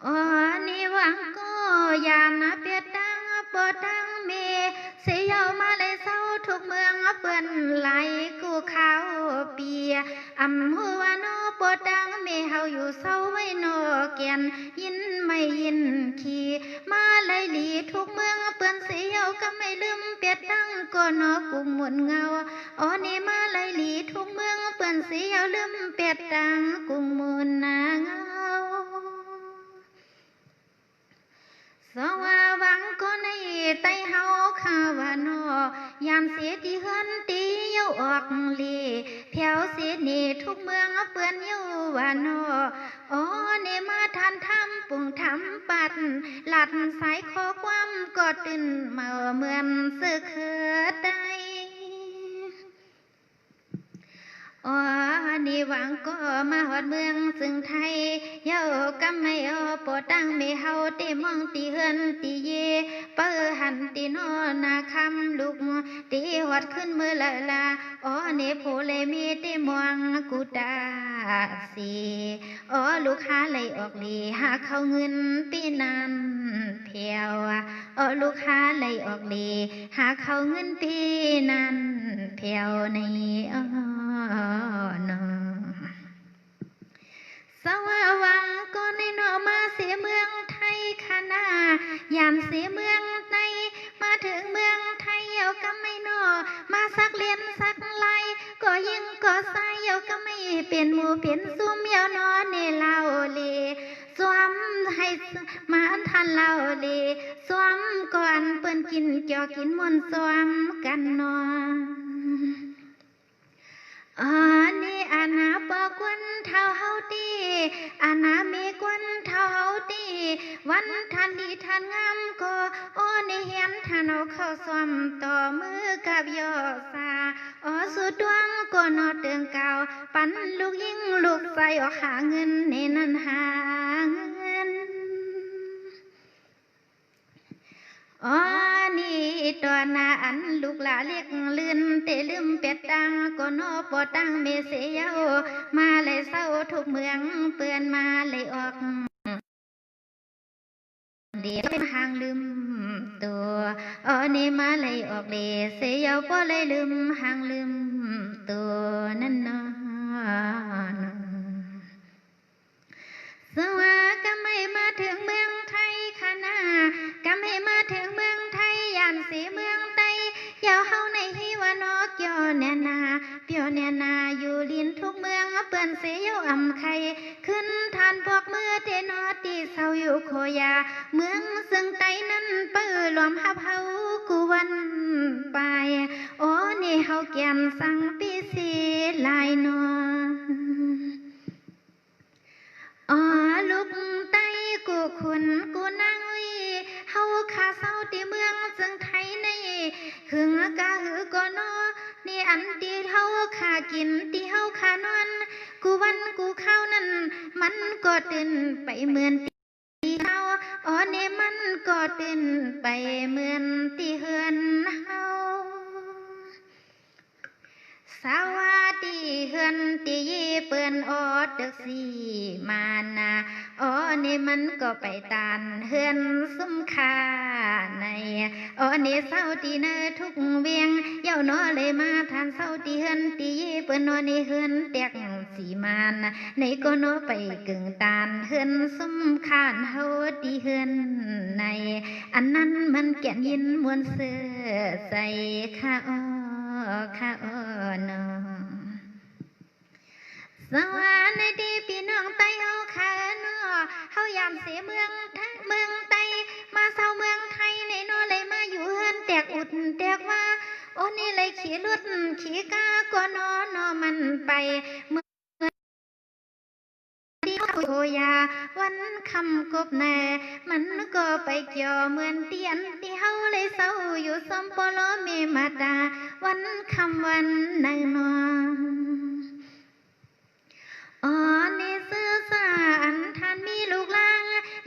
อ๋อนี่หวังก็ยามนะเปียดดังปอดังเมเสียวมาเลยเศร้าทุกเมืองเปิ้นไหลกูเขาเปียอำหัวโนปอดังเมเฮาอยู่เศร้าไว้โนเกียนยินไม่ยินขี่มาเลยหลีทุกเมืองเปิ้นเสียวก็ไม่ลืมเปียดดังก็นอกูหมุนเงาอ๋อนี่มาเลยหลีทุกเมืองเปิ้นเสียวลืมเปียดดังกูหมุนนาเงาสว่าหวังก็ในไตเฮาข้าวานอยามเสียที่เฮือนตีเย้าออกลีแถวเสียนี่ทุกเมืองเปื้อนเย้าวานอ๋อเนมาทันทำปุ่งทำปัดหลัดสายข้อความก็ตื่นเมื่อเหมือนสึกเกิดได้อ๋อนี่หวังก็มาหอดเมืองซึ่งไทยเย้ากำไม่เอาปอตั้งไม่เฮาตีมองตีเฮือนตีเยเปิหันตีนอนาคำลูกตีหอดขึ้นมือละอ๋อนี่โพเลยมีตีมวงกุตาสีอ๋อลูกหาเลยออกลีหาเข้าเงินปีนั้นเพียวอ๋อลูกหาเลยออกลีหาเข้าเงินปีนั้นเพียวในอ๋อนอสว่าหวังก็ในนอมาเสียเมืองไทยขณะยามเสียเมืองในมาถึงเมืองไทยเยาก็ไม่นอมาสักเลียนสักลายก็ยิงก็ใส่เยาก็ไม่เปลี่ยนหมู่เปลี่ยนซุ่มเยานอนในเล่าเลสวมให้มาทันเล่าเลสวมก่อนเปิ้นกินเกี่ยวกินมวนสวมกันนอนี่อาณาปกวนเท่าเฮาตีอาณาเมกวนเท่าเฮาตีวันทันดีทันงามก็โอ้ในเห็นทันเอาเข้าซ้อมต่อมือกับยอสาสุดดวงก็นอเตืองเก่าปันลูกยิ่งลูกใส่ออกหาเงินในนั้นหาเงินอ๋อนี่ตัวนาอันลูกหลาเล็กลื่นเตลืมเป็ดตังก็นอปอตังเมเสียวมาเลยเศร้าทุกเมืองเปื้อนมาเลยออกเดี๋ยวเป็นหางลืมตัวนี่มาเลยออกเดเสียวพอเลยลืมหางลืมตัวนั่นนอสว่าก็ไม่ านบอกเมื่อเตนอตีเศร้าอยู่โคยาเมืองซึ่งไตนั้นเปื้อหลอมหับเฮากูวันไปโอ้นี่เฮาแก้มสั่งปีสีลายนออ๋อลูกไตกูขุนกูนางวิเฮาขาเศร้าที่เมืองซึ่งไทยในหึงกะหือก็นอนี่อันที่เฮาขากินที่เฮาขานอนกูวันกูเข้านั้นมันก็ตื่นไปเหมือนที่เฮาอ๋อนี่มันก็ตื่นไปเหมือนที่เฮือนเฮาสวัสดีเฮือนตีเปิ้นออดเด็กสีมานาอ๋อนี่มันก็ไปตานเฮือนซุ้มคาในอ๋อนี่เศร้าตีเนอทุกเวียงเย้าน้อเลยมาทานเศร้าตีเฮือนตีเปิ้นนอนี่เฮือนแตกสีมานในก็น้อไปกึ่งตานเฮือนซุ้มคานเฮาตีเฮือนในอันนั้นมันแก่นยินมวนเสื้อใส่ข้าอ้อข้าอ้อนอสวัสดีพี่น้องไต้เฮาข้านอเฮายามเสียเมืองไต้มาเศร้าเมืองไทยในนอเลยมาอยู่เฮือนแตกอุดแตกว่าโอ้นี่เลยขี่รถขี่กาก็นอนอมันไปเมื่อที่โคยาวันคำกบแน่มันก็ไปเกี่ยวเหมือนเตียนที่เฮาเลยเศร้าอยู่สมปโลเมมาตาวันคำวันนางนออ๋อนี่ซื้อสารท่านมีลูกลาง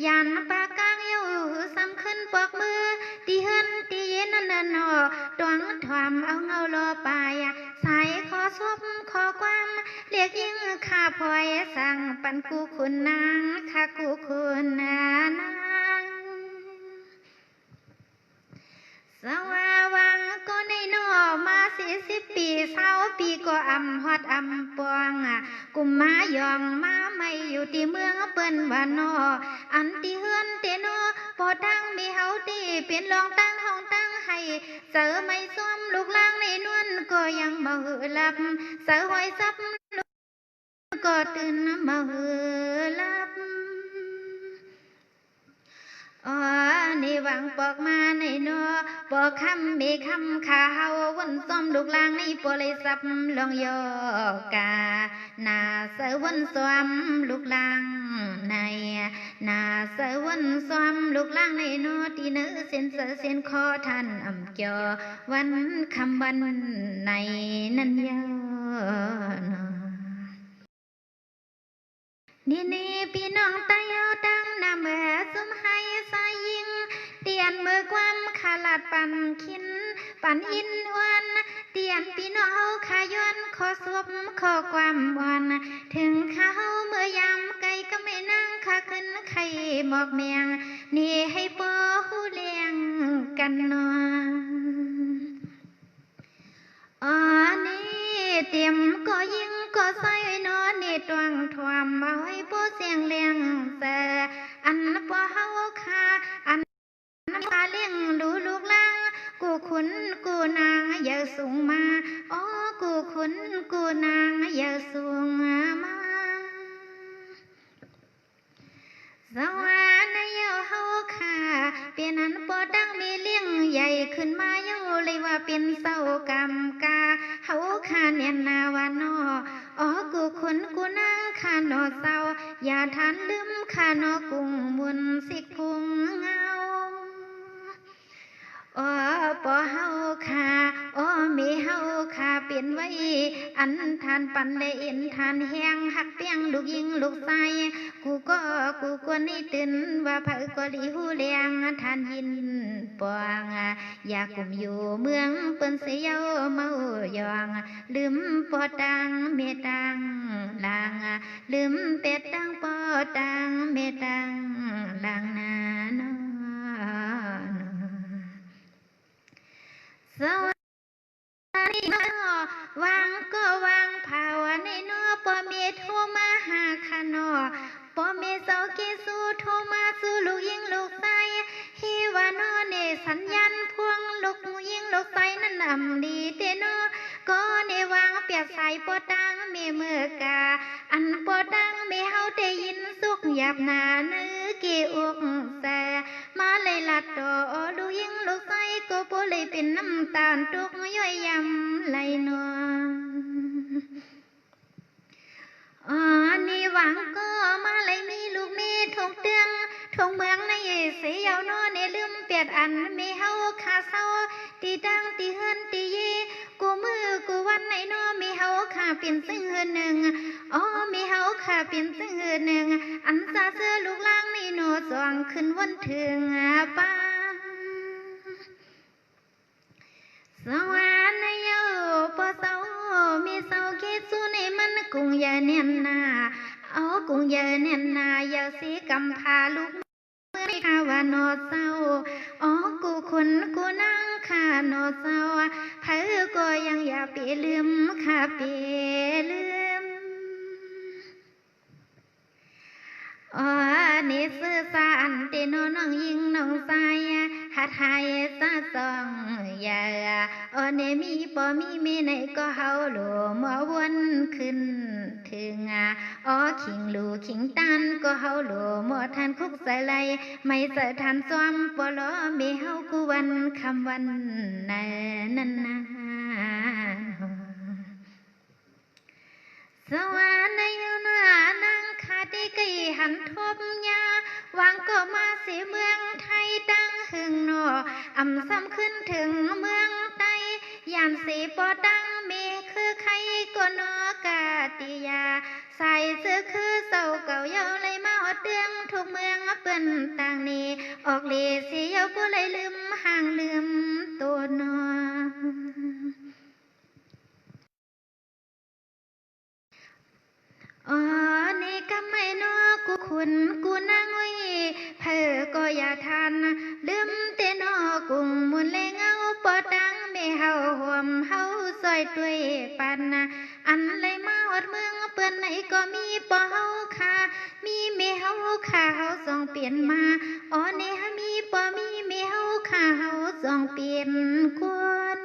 ยันปากกางอยู่ซ้ำขึ้นปอกมือตีเฮินตีเย็นนั่นนอดวงถวามเอาเงารอปายสายขอซบขอความเรียกยิ่งข้าพลอยสั่งปันกูคุณนางข้ากูคุณนางสว่าวังก็ในนอมา40 ปี20 ปีก็อำฮอดอำปองกุมมายองมาไม่อยู่ที่เมืองเปิ้นว่านออันที่เฮือนเตนอพอตั้งมีเฮาตีเป็นรองตั้งห้องตั้งให้เจอไม่ซ้อมลูกลางในนวลก็ยังมาหือลับเจอหอยซับก็ตื่นมาหือลับอ๋อนี่หวังปอกมาในนอปอกคำมีคำขาเฮาวันซ้อมลูกลางในปอเลยซับลองยอกานาเสวันซ้อมลูกลางในนาเสวันซ้อมลูกลางในนอที่เนื้อเส้นเสือเส้นคอท่านอำเกี่ยววันคำวันในนั้นยอนนี่พี่น้องตายเอาดังนำแม่สมให้สายยิงเตียนเมื่อความขาลาดปันคินปันอินวันเตียนพี่น้องเฮาขายอนขอสวบขอความวันถึงเขาเมื่อยามไกลก็ไม่นั่งขาขึ้นไข่หมอกเมียงนี่ให้ปอหูเลี้ยงกันนออ๋อนี่เตรียมก็ยิงก็ใส่นอนี่ตวงทวมเอาให้ผู้เสียงเลี้ยงแต่อันปอเฮาคาอันพาเลี้ยงดูลูกลางกูขุนกูนางอย่าสูงมาอ๋อกูขุนกูนางอย่าสูงมาสวรรค์เยาเฮาค่ะเป็นอันปอดังมีเลี้ยงใหญ่ขึ้นมาเยาเลยว่าเป็นเศร้ากรรมกาเฮาค่ะเนียนนาวานออ๋อกูขุนกูนางค่ะนอเศร้าอย่าทานลืมค่ะนอกุ้งมุนสิกพุงเงาอ๋อปอเฮาค่ะอ๋อมีเฮาค่ะเปลี่ยนไว้อันทานปันได้เอ็นทานแห้งหักเปียงลูกยิงลูกใสกูกวนนี่ตื่นว่าเผก็ลีหูเลียงทานยินปองอยากกุมอยู่เมืองเปิ้นเสียวเมายองลืมปอตังเมตังลางลืมเป็ดตังปอตังเมตังลางนานสวัสดีนอวางก็วางภาวในนอปอเมโทรมาหาขานอปอเมเสาเกสูโทรมาสู่ลูกยิงลูกไสฮิวานอเนสัญญาณพวงลูกยิงลูกไสนั่นอำดีเตนอก็เนวางเปียกใส่ปอตังเมเมื่อกาอันปอตังเมเฮาได้ยิน หยาบหนาเนื้อเกี่ยวอกแสมาเลยลัดดอลูกยิงลูกไส้ก็บ่เลยเป็นน้ำตาลตุกย่อยยำไหลนวนี่หวังก็มาเลยมีลูกมีทงเตืองทงเมืองในเสียวนอในลืมเปียดอันมีเฮาขาเศร้าตีดังตีเฮือนตีเยกูมือกูวันในนอมีเฮาขาเปลี่ยนซึ่งเฮือนหนึ่งมีเฮาขาเปลี่ยนซึ่งเฮือนหนึ่งอันซาเสื้อลูกล่างในโนสว่างขึ้นวันถึงป้าสวรรค์ในเยาปอเศร้ามีเศร้าคิดสู้ในมันกุงยาเนียนนากุงยาเนียนนาอย่าสีกำพาลูกเมื่อข้าวานอเศร้ากูคนกูนั่งข้านอเศร้าเผอก็ยังอย่าเปลืมข้าเปลืมนี่สื่อสารเตโนน้องยิงน้องสายหัดหายซาซองอย่าเนมีปอมีเมไหนก็เฮาหลัวมัววนขึ้นถึงขิงลูขิงตันก็เฮาหลัวมัวทันคุกใส่ไหลไม่เสะทันซ้อมปอล้อเมเฮากูวันคำวันนั่นนะสวรรค์ในหน้านางขาดีกีหันทบยาวางก็มาสีเมืองไทยดังหึงหนอซ้ำขึ้นถึงเมืองใต้ยานสีปอดังมีคือใครก็นอกาติยาใส่เสื้อคือเศร้าเก่าเยาเลยมาอดเดืองทุกเมืองเปิ้นต่างนี้ออกเลสีเยาผู้เลยลืมห่างลืมตัวนอนี่ก็ไม่นอกูคุณกูนั่งไว้เผอก็อย่าทันลืมเตนอกุงมุนเลงเอาปอดังไม่เฮาห่วมเฮาซอยด้วยปันอันเลยมาอดเมืองเปื้อนไหนก็มีปอเฮาค่ะมีเมเฮาค่ะเฮาส่องเปลี่ยนมานี่ฮะมีปอมีเมเฮาค่ะเฮาส่องเปลี่ยนคน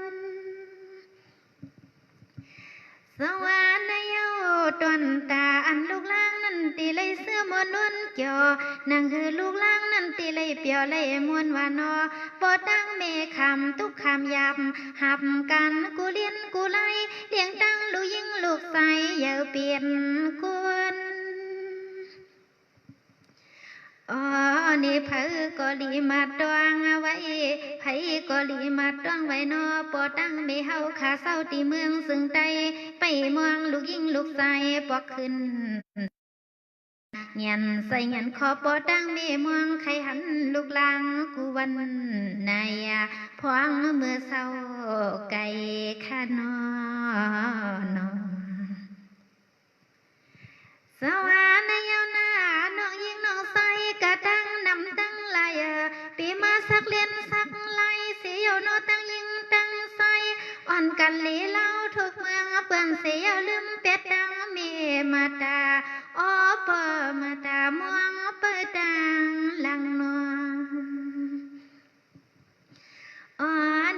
สวรรค์ในเยาตอนตาอันลูกล่างนั่นตีเลยเสื้อมวนนุ่นเกี่ยวนางคือลูกล่างนั่นตีเลยเปียวเลยมวนวานอปอดังเมคำทุกคำยับหับกันกูเลี้ยนกูไล่เลี้ยงตั้งลูกยิงลูกใสอย่าเปลี่ยนคนนี่เผอก็ลีมาตวงไว้ไผก็ลีมาตวงไว้นอปอดังไม่เฮาขาเศร้าตีเมืองซึ่งใดไปมองลูกยิงลูกใสปอกขึ้นเงียนใส่เงียนขอปอดังไม่มองใครหันลูกลางกูวันในพวงเมื่อเศร้าไก่ข้านอนสวรรค์ในเยาหน้าน้องยิงน้องใสกะตั้งนำตั้งลายปีมาสักเลียนสักลายเสียวโนตั้งยิงตั้งใสอ่อนกันลีเล่าทุกเมืองเปื่อนเสียวลืมเป็ดดังมีมาตาเปิมาตามวงเปิดดังลังนัว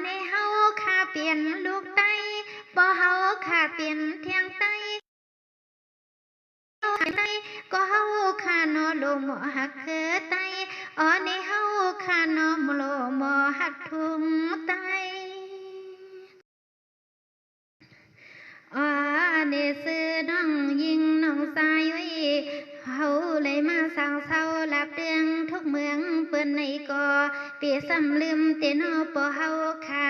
ในเฮาขาเปลี่ยนลูกไตบ่เฮาขาเปลี่ยนเทียงไตก็เฮาขานอโลมหักเคือไตนี่เฮาขานอมโลมหักทุงไตนี่ซื้อน้องยิงน้องสายไว้เฮาเลยมาสั่งเศร้าหลับเดืองทุกเมืองเปิ้นในก็เปียซ้ำลืมเตนอปอเฮาขา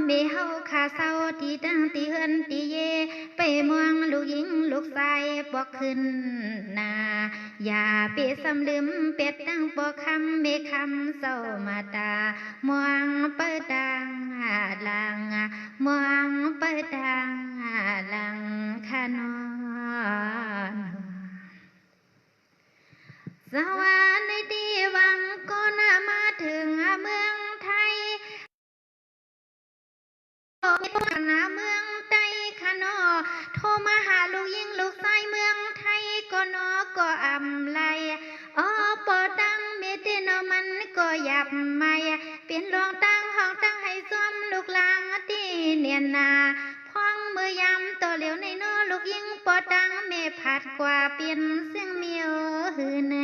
เมเฮาขาเศร้าตีตั้งตีเฮือนตีเยไปมองลูกยิงลูกชายปอกขึ้นนาอย่าเปียซ้ำลืมเป็ดตั้งปอคำเมคำเศร้ามาตามองเปิดดังลังมองเปิดดังลังขานอนสวรรค์ในดีวังก็น่ามาถึงเมืองไทยเมืองใต้ขนอโทรมาหาลูกยิงลูกชายเมืองไทยก็นอก็อำไลปอดังเมเตนอมันก็หยับไม่เปลี่ยนลองตั้งห้องตั้งให้ซ้อมลูกลางที่เนียนนาพองมือยำต่อเหลียวในนอลูกยิงปอดังเมผัดกว่าเปลี่ยนเสียงเมียวหือใน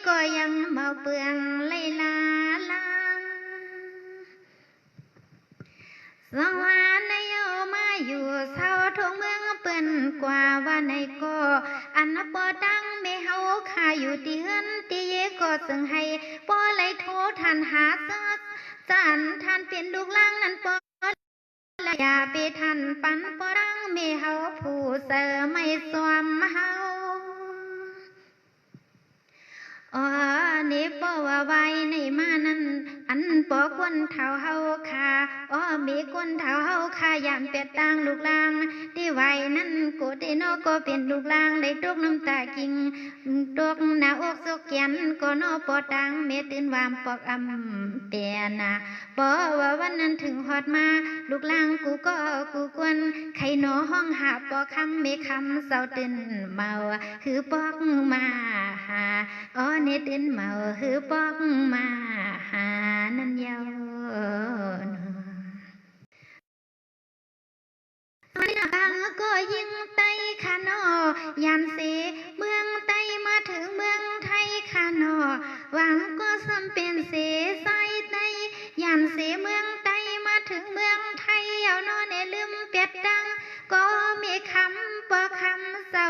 ก็ยังเมาเปลืองไล่ลาลาสวรรค์ในเอามาอยู่เศร้าทุ่งเมืองเปิ้นกว่าว่าในก็อันปอดังไม่เฮาข้าอยู่ที่เฮือนที่เยก็ซึ่งให้ปอไหลโททันหาจันท่านเป็นลูกหลางนั้นปออย่าไปทันปันปอดังไม่เฮาผู้เสอไม่สวมเฮาอ๋อนี่ปอว่าไว้ในมานั้นอันปอควนเท่าเฮาค่ะอ๋อมีควนเท่าเฮาค่ะยามเป็ดต่างลูกลางที่ไว้นั้นกูที่นอก็เป็นลูกลางได้ตกน้ำตากิ่งตกหน้าอกสกเกียนก็นอปอดังเมตื่นวามปอกเปียนาปอว่าวันนั้นถึงฮอดมาลูกลางกูก็กูกวนใครหนอห้องหาปอคำไม่คำเศร้าตื่นเมาคือปอกมาหาอ๋อเนตื่นเมาคือปอกมาหานั่นเยาไม่บางก็ยิงไตขานอยานเสเมืองไตมาถึงเมืองไทยขานอหวังก็สำเป็นเสใส่ไตยานเสเมืองไตมาถึงเมืองไทยเอานอในลืมเป็ดดังก็มีคำปอคำเศร้า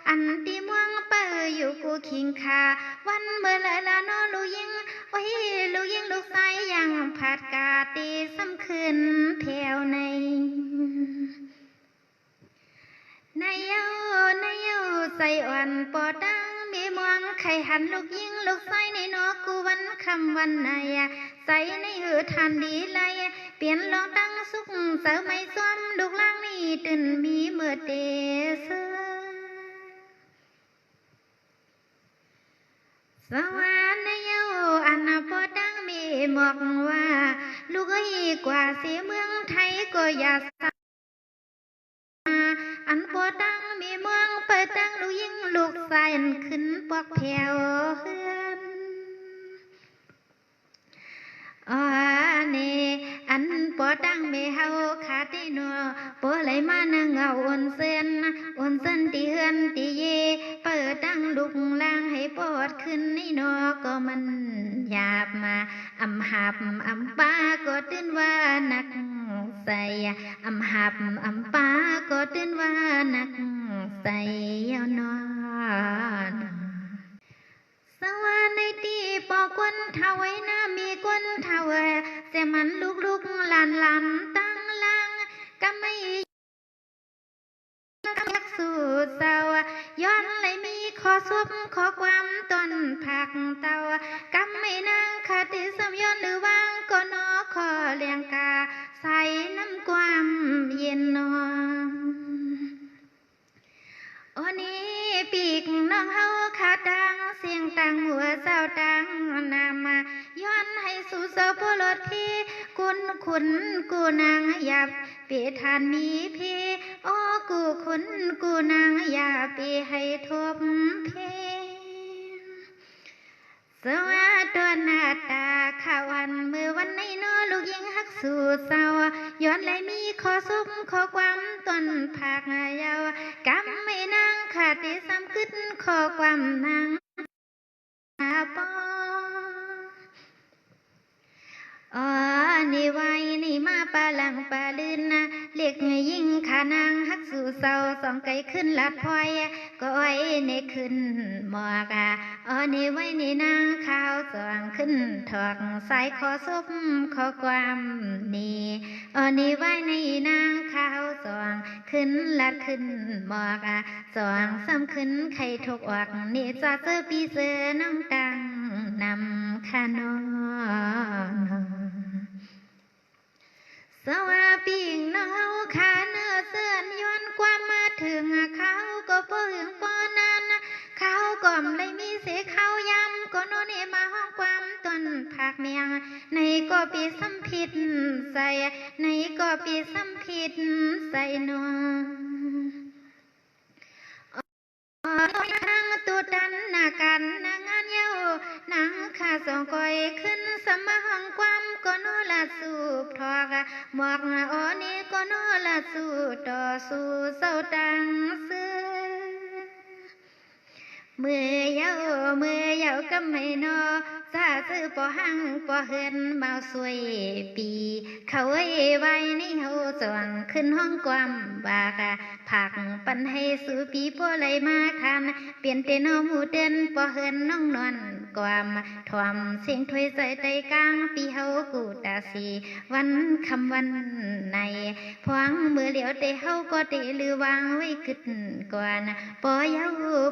อันที่เมืองเปิดอยู่กูคิงคาวันเมื่อไรละนอลูยิงโอ้ยลูยิงลูกใสยังผัดกาตีซ้ำคืนแผ่วในนายเย้ใส่อ่อนปอดังมีมวงไข่หันลูกยิงลูกใส่ในนอกูวันคำวันไหนใส่ในหือทันดีไลเปลี่ยนลองตั้งสุกเสริมไม่ซ้อมลูกล่างนี่ตื่นมีเมื่อเตเสสวรรค์ในเย้าอันปอดังมีหมอกว่าลูกเอ้ยกว่าเสียเมืองไทยก็อย่าอันปอดังมีเมืองเปิดดังลูกยิงลูกใส่ขึ้นปอกแผ่วเฮือนอ๋อนี่อันปอดังไม่เฮาขาดที่นัวปอไหลมานั่งเอาอ่อนเส้นตีเฮือนตีเยเปิดดังลุกลางให้ปอดขึ้นนี่นัวก็มันหยาบมาหับปาก็ตื่นว่านักใส่หับปาก็ตื่นว่านักใส่ยาวนอนสวรรค์ในตีปอกวนเท่าไว้นะมีกวนเท่าเสียมันลูกหลานตั้งลังก็ไม่ยักสู่เศร้าย้อนเลยมีขอซบขอความต้นผักเต่ากำไม่นางคติสมย้อนหรือวางก็นอขอเลี้ยงกาใส่น้ำความเย็นนอนโอ้นี้ปีกน้องเฮาขาดังเสียงตังหัวเจ้าดังนามาย้อนให้สู่เสาพลดพี่คุณกูนางหยับเปีทานมีพี่โอ้กูคุณกูนางอย่าปีให้ทบเพสวัสดีหน้าตาข้าวันมือวันในนอลูกยิงฮักสู่เศร้าย้อนเลยมีขอซุบขอความต้นผักยาวกำไม่นางขาดที่ซ้ำขึ้นขอความนางปออ๋อนี่ไว้นี่มาปลาหลังปลาลื่นนะเรียกยิ่งขานางฮักสู่เศร้าสองไก่ขึ้นลาดพลอยก็ไว้ในขึ้นหมอกอ๋อนี่ไว้นี่นางข้าวสว่างขึ้นถอกสายขอซุบขอความนี่อ๋อนี่ไว้นี่นางข้าวสว่างขึ้นลาดขึ้นหมอกสว่างซ้ำขึ้นไข่ทกออกนี่จะเจอปีเสือน้องตังนำขานอนสว่าปิงน้องเฮาขาเนื้อเสื่อนย้อนความมาถึงเขาก็เพิ่งปอนันเขาก่อมเลยมีเสเขายำก็โนเนมาห้องความต้นผักเมียงในก็ปีสัมผิดใส่ในก็ปีสัมผิดใส่นัวนางตูดันนากันนางงานเย้านางขาสองก้อยขึ้นสมหังความก็โนละสูบทอกหมอกอ๋อนี่ก็โนละสู้ต่อสู้เศร้าตังเสือเมื่อ มือเยาก็ไม่นอซาซื้อปอหังปอเฮือนเมาสวยปีเขาไว้ในเฮาสว่างขึ้นห้องความบากะผักปันให้สู่ปีปอไหลมาคันเปลี่ยนเตนอหมูเดินปอเฮือนน้องนวลความทวมเสียงถวยใส่ใจกลางปีเฮากูตาสีวันคำวันในพวงมือเหลียวเตเฮาก็เตลือวางไว้กึดก่อนปอเยา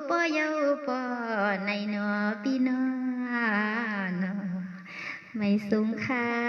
ปอเยาปอในนอปีนอ ไม่สูงค่ะ